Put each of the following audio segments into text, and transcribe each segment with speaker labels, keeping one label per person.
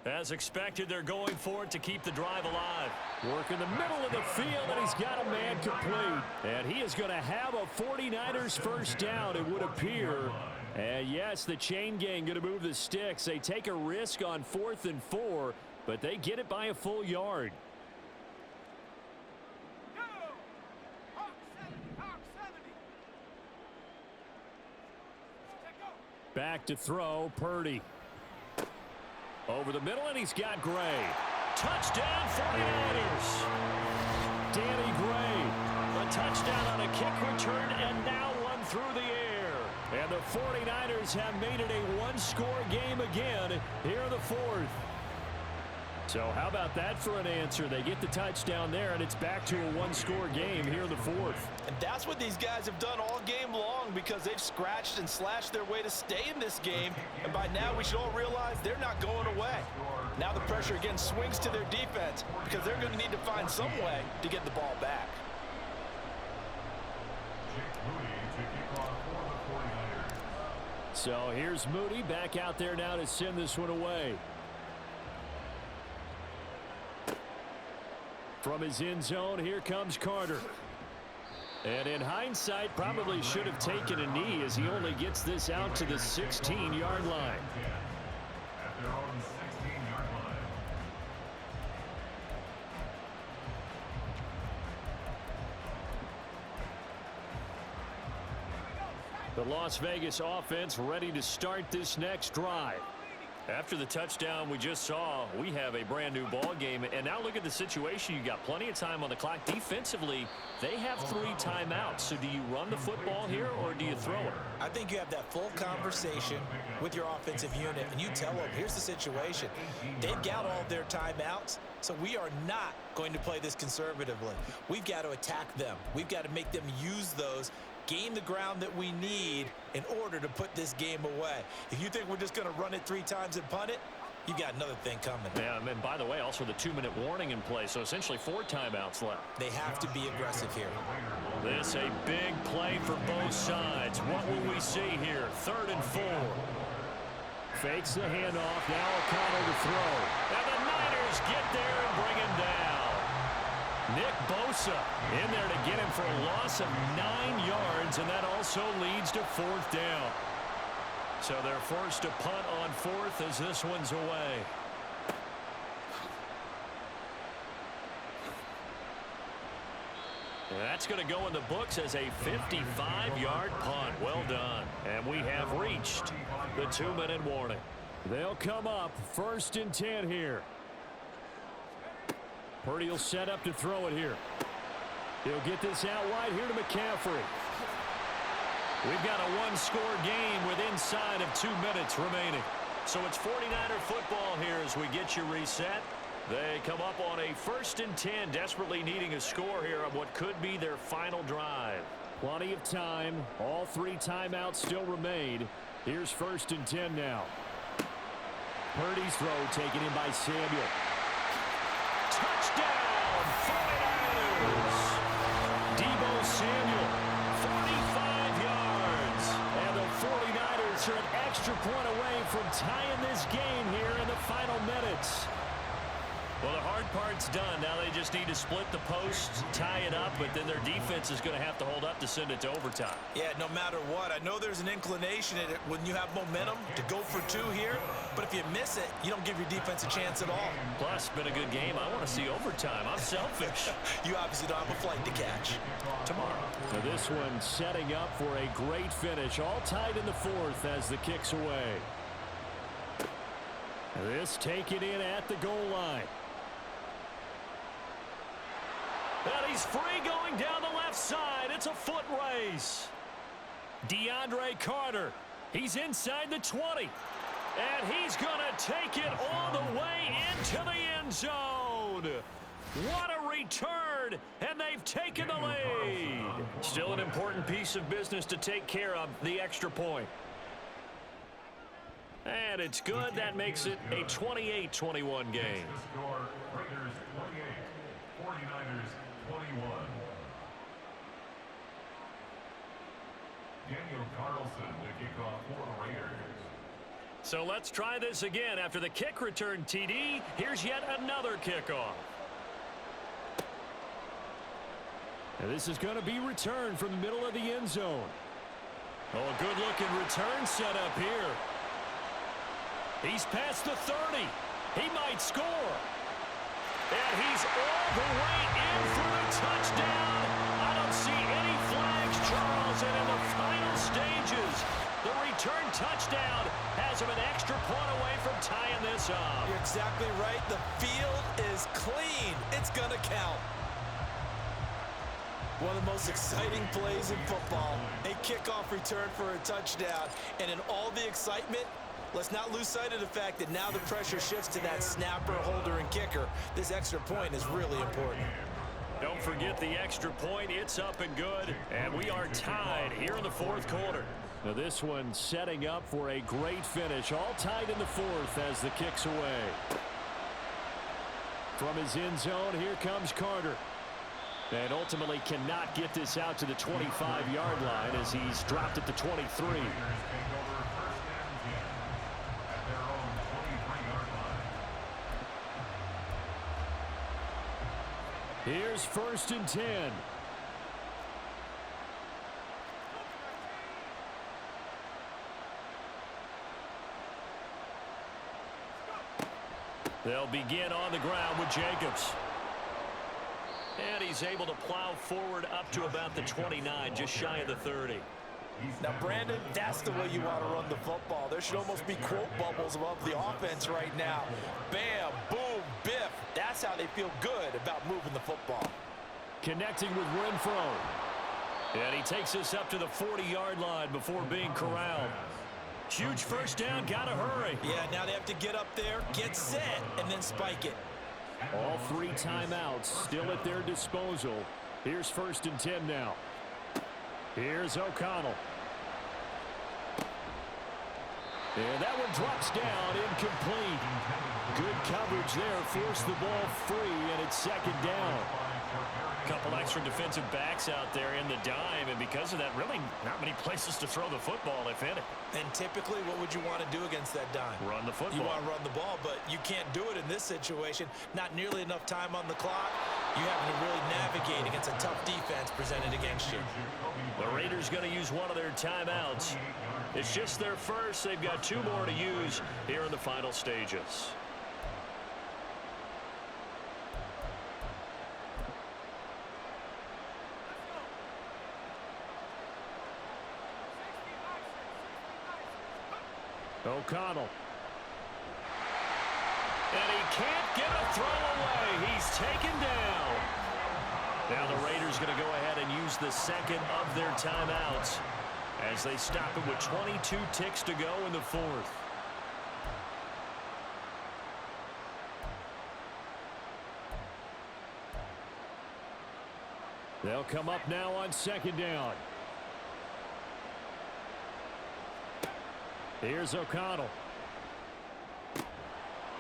Speaker 1: As expected, they're going for it to keep the drive alive. Work in the middle of the field, and he's got a man complete. And he is going to have a 49ers first down, it would appear. And yes, the chain gang going to move the sticks. They take a risk on 4th and 4, but they get it by a full yard. Back to throw, Purdy. Over the middle, and he's got Gray. Touchdown, 49ers. Danny Gray. A touchdown on a kick return, and now one through the air. And the 49ers have made it a one-score game again here in the 4th. So how about that for an answer? They get the touchdown there, and it's back to a one-score game here in the 4th.
Speaker 2: And that's what these guys have done all game long, because they've scratched and slashed their way to stay in this game. And by now, we should all realize they're not going away. Now the pressure again swings to their defense, because they're going to need to find some way to get the ball back.
Speaker 1: So here's Moody back out there now to send this one away. From his end zone, here comes Carter. And in hindsight, probably should have taken a knee, as he only gets this out to the 16-yard line. The Las Vegas offense ready to start this next drive. After the touchdown we just saw, we have a brand new ball game. And now look at the situation. You got plenty of time on the clock. Defensively, they have 3 timeouts. So do you run the football here, or do you throw it?
Speaker 3: I think you have that full conversation with your offensive unit, and you tell them, here's the situation. They've got all of their timeouts, so we are not going to play this conservatively. We've got to attack them. We've got to make them use those, gain the ground that we need in order to put this game away. If you think we're just going to run it 3 times and punt it, you've got another thing coming.
Speaker 1: Yeah, and by the way, also the 2-minute warning in play, so essentially 4 timeouts left.
Speaker 3: They have to be aggressive here.
Speaker 1: This a big play for both sides. What will we see here? 3rd and 4. Fakes the handoff. Now O'Connell to throw. And the Niners get there and bring him down. Nick Bosa in there to get him for a loss of 9 yards, and that also leads to 4th down. So they're forced to punt on 4th as this one's away. And that's going to go in the books as a 55-yard punt. Well done. And we have reached the 2-minute warning. They'll come up 1st and 10 here. Purdy will set up to throw it here. He'll get this out wide here to McCaffrey. We've got a one-score game with inside of 2 minutes remaining. So it's 49er football here as we get you reset. They come up on a 1st and 10, desperately needing a score here on what could be their final drive. Plenty of time. All 3 timeouts still remain. Here's 1st and 10 now. Purdy's throw taken in by Samuel. Touchdown, 49ers! Deebo Samuel, 45 yards. And the 49ers are an extra point away from tying this game here in the final minutes. Well, the hard part's done. Now they just need to split the posts, tie it up, but then their defense is going to have to hold up to send it to overtime.
Speaker 3: Yeah, no matter what. I know there's an inclination in it when you have momentum to go for 2 here, but if you miss it, you don't give your defense a chance at all.
Speaker 1: Plus, been a good game. I want to see overtime. I'm selfish.
Speaker 3: You obviously don't have a flight to catch.
Speaker 1: Tomorrow. So this one setting up for a great finish. All tied in the 4th as the kick's away. This taken in at the goal line. And he's free going down the left side. It's a foot race. DeAndre Carter. He's inside the 20. And he's going to take it all the way into the end zone. What a return. And they've taken the lead. Still an important piece of business to take care of, the extra point. And it's good. That makes it a 28-21 game.
Speaker 4: 49ers 21. Daniel Carlson to kick off for the Raiders.
Speaker 1: So So let's try this again. After the kick return TD, here's yet another kickoff.
Speaker 5: And this is going to be returned from the middle of the end zone.
Speaker 1: Oh, a good-looking return set up here. He's past the 30. He might score. And he's all the way in for the touchdown. I don't see any flags, Charles. And in the final stages, the return touchdown has him an extra point away from tying this up.
Speaker 3: You're exactly right. The field is clean. It's going to count. One of the most exciting plays in football, a kickoff return for a touchdown. And in all the excitement, let's not lose sight of the fact that now the pressure shifts to that snapper, holder, and kicker. This extra point is really important.
Speaker 1: Don't forget the extra point. It's up and good. And we are tied here in the fourth quarter.
Speaker 5: Now this one setting up for a great finish. All tied in the fourth as the kick's away. From his end zone, here comes Carter. And ultimately cannot get this out to the 25-yard line as he's dropped at the 23. Here's 1st and 10.
Speaker 1: They'll begin on the ground with Jacobs. And he's able to plow forward up to about the 29, just shy of the 30.
Speaker 2: Now, Brandon, that's the way you want to run the football. There should almost be quote bubbles above the offense right now. Bam, boom, biff. That's how they feel good about moving the football.
Speaker 5: Connecting with Renfro.
Speaker 1: And he takes us up to the 40-yard line before being corralled. Huge first down, gotta hurry.
Speaker 3: Yeah, now they have to get up there, get set, and then spike it.
Speaker 5: All 3 timeouts still at their disposal. Here's 1st and 10 now. Here's O'Connell. And that one drops down, incomplete. Good coverage there, forced the ball free, and it's 2nd down.
Speaker 1: Couple extra defensive backs out there in the dime, and because of that, really not many places to throw the football, if any.
Speaker 3: And typically, what would you want to do against that dime?
Speaker 1: Run the football.
Speaker 3: You want to run the ball, but you can't do it in this situation. Not nearly enough time on the clock. You having to really navigate against a tough defense presented against you.
Speaker 1: The Raiders going to use one of their timeouts. It's just their first. They've got 2 more to use here in the final stages.
Speaker 5: O'Connell.
Speaker 1: And he can't get a throw away. He's taken down. Now the Raiders going to go ahead and use the 2nd of their timeouts as they stop it with 22 ticks to go in the 4th.
Speaker 5: They'll come up now on 2nd down. Here's O'Connell.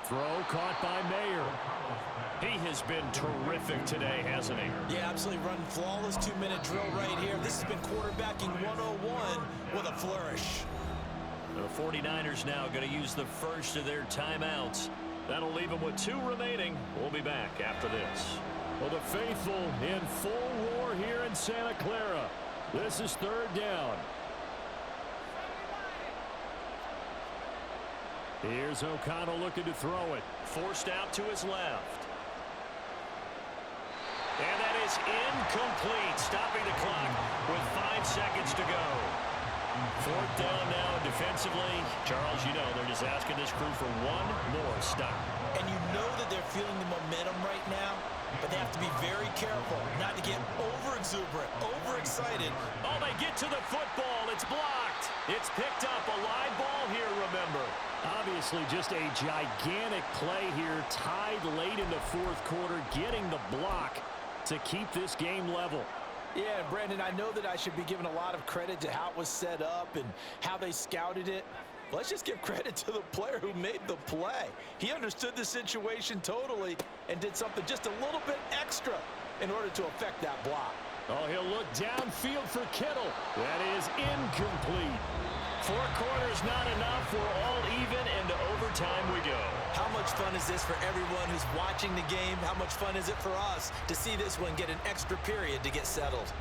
Speaker 5: Throw caught by Mayer.
Speaker 1: He has been terrific today, hasn't he?
Speaker 3: Yeah, absolutely running flawless 2-minute drill right here. This has been quarterbacking 101 with a flourish.
Speaker 1: The 49ers now going to use the first of their timeouts. That'll leave them with 2 remaining. We'll be back after this.
Speaker 5: Well, the faithful in full roar here in Santa Clara. This is 3rd down. Here's O'Connell looking to throw it.
Speaker 1: Forced out to his left. And that is incomplete, stopping the clock with 5 seconds to go. 4th down now defensively. Charles, you know they're just asking this crew for 1 more stop.
Speaker 3: And you know that they're feeling the momentum right now, but they have to be very careful not to get over-exuberant, overexcited.
Speaker 1: Oh, they get to the football. It's blocked. It's picked up. A live ball here, remember.
Speaker 5: Obviously just a gigantic play here, tied late in the 4th quarter, getting the block to keep this game level.
Speaker 2: Yeah, Brandon, I know that I should be giving a lot of credit to how it was set up and how they scouted it. Let's just give credit to the player who made the play. He understood the situation totally and did something just a little bit extra in order to affect that block.
Speaker 5: Oh, he'll look downfield for Kittle. That is incomplete.
Speaker 1: 4 quarters not enough. We're all even, and to overtime we go.
Speaker 3: How much fun is this for everyone who's watching the game? How much fun is it for us to see this one get an extra period to get settled?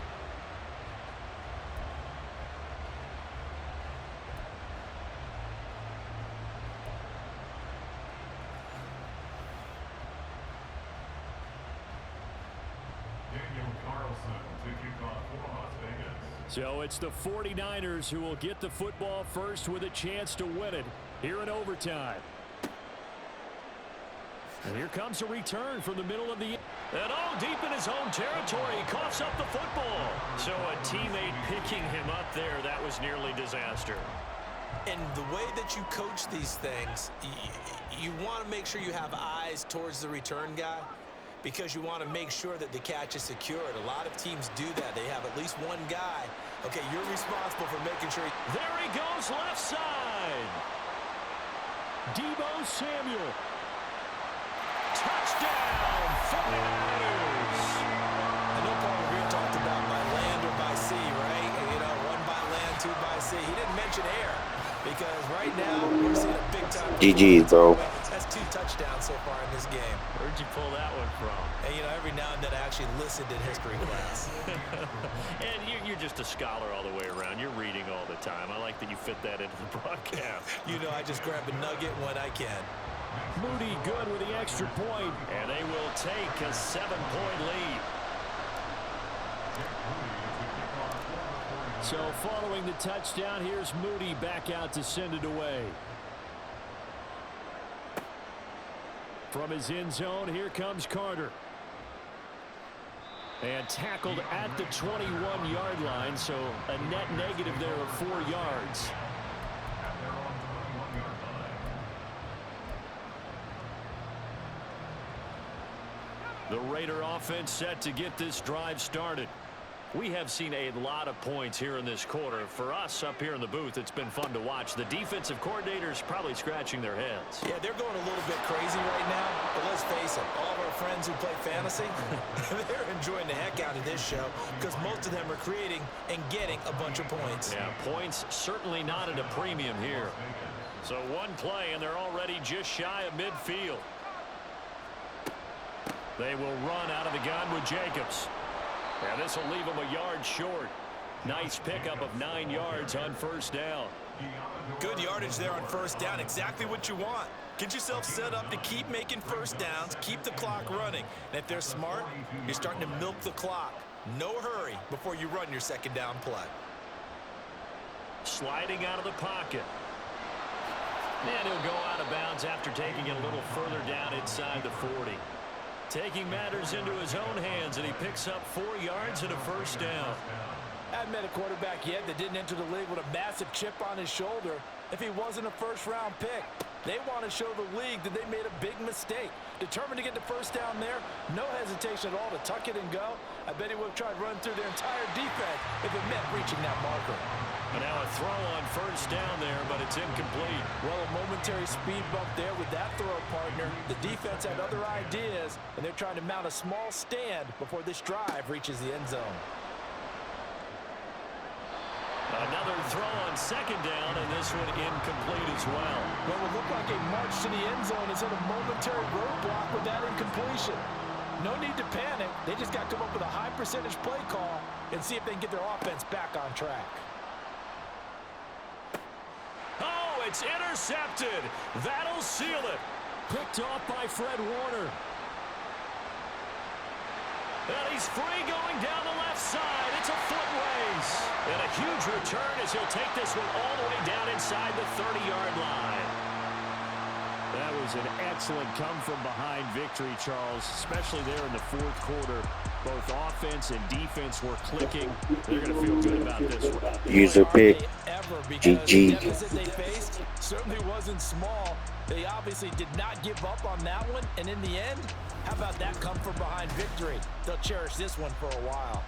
Speaker 1: So it's the 49ers who will get the football first with a chance to win it here in overtime. And here comes a return from the middle of the... And all deep in his own territory, he coughs up the football. So a teammate picking him up there, that was nearly disaster.
Speaker 3: And the way that you coach these things, you want to make sure you have eyes towards the return guy, because you want to make sure that the catch is secured. A lot of teams do that. They have at least one guy. Okay, you're responsible for making sure.
Speaker 1: There he goes, left side. Deebo Samuel. Touchdown, 49ers.
Speaker 3: I know Paul Green talked about by land or by sea, right? And, you know, 1 by land, 2 by sea. He didn't mention air, because right now we're seeing a big-time
Speaker 6: GG, bro.
Speaker 3: That's 2 touchdowns so far in this game.
Speaker 1: Where'd you pull that one from?
Speaker 3: And, you know, every now and then I actually listened in history class.
Speaker 1: And you're just a scholar all the way around. You're reading all the time. I like that you fit that into the broadcast.
Speaker 3: You know, I just grab a nugget when I can.
Speaker 1: Moody good with the extra point. And they will take a 7-point lead. So following the touchdown, here's Moody back out to send it away. From his end zone, here comes Carter. And tackled at the 21-yard line, so a net negative there of 4 yards. The Raider offense set to get this drive started. We have seen a lot of points here in this quarter. For us up here in the booth, it's been fun to watch. The defensive coordinators probably scratching their heads.
Speaker 3: Yeah, they're going a little bit crazy right now, but let's face it, all of our friends who play fantasy, they're enjoying the heck out of this show, because most of them are creating and getting a bunch of points.
Speaker 1: Yeah, points certainly not at a premium here. So one play, and they're already just shy of midfield. They will run out of the gun with Jacobs. And this will leave them a yard short. Nice pickup of 9 yards on first down.
Speaker 3: Good yardage there on first down. Exactly what you want. Get yourself set up to keep making first downs, keep the clock running. And if they're smart, you're starting to milk the clock. No hurry before you run your second down play.
Speaker 1: Sliding out of the pocket. And he'll go out of bounds after taking it a little further down inside the 40. Taking matters into his own hands, and he picks up 4 yards and a first down.
Speaker 2: I haven't met a quarterback yet that didn't enter the league with a massive chip on his shoulder if he wasn't a first-round pick. They want to show the league that they made a big mistake. Determined to get the first down there, no hesitation at all to tuck it and go. I bet he would have tried running through their entire defense if it meant reaching that marker.
Speaker 1: And now a throw on first down there, but it's incomplete.
Speaker 2: Well, a momentary speed bump there with that throw partner. The defense had other ideas, and they're trying to mount a small stand before this drive reaches the end zone.
Speaker 1: Another throw on second down, and this one incomplete as well.
Speaker 2: What would look like a march to the end zone is hit a momentary roadblock with that incompletion. No need to panic. They just got to come up with a high percentage play call and see if they can get their offense back on track.
Speaker 1: Oh, it's intercepted. That'll seal it. Picked off by Fred Warner. And he's free going down the left side. It's a foot race. And a huge return as he'll take this one all the way down inside the 30-yard line. That was an excellent come-from-behind victory, Charles, especially there in the fourth quarter. Both offense and defense were clicking. They're going to feel good about this one.
Speaker 6: User pick. GG.
Speaker 2: The deficit they faced certainly wasn't small. They obviously did not give up on that one. And in the end, how about that come-from-behind victory? They'll cherish this one for a while.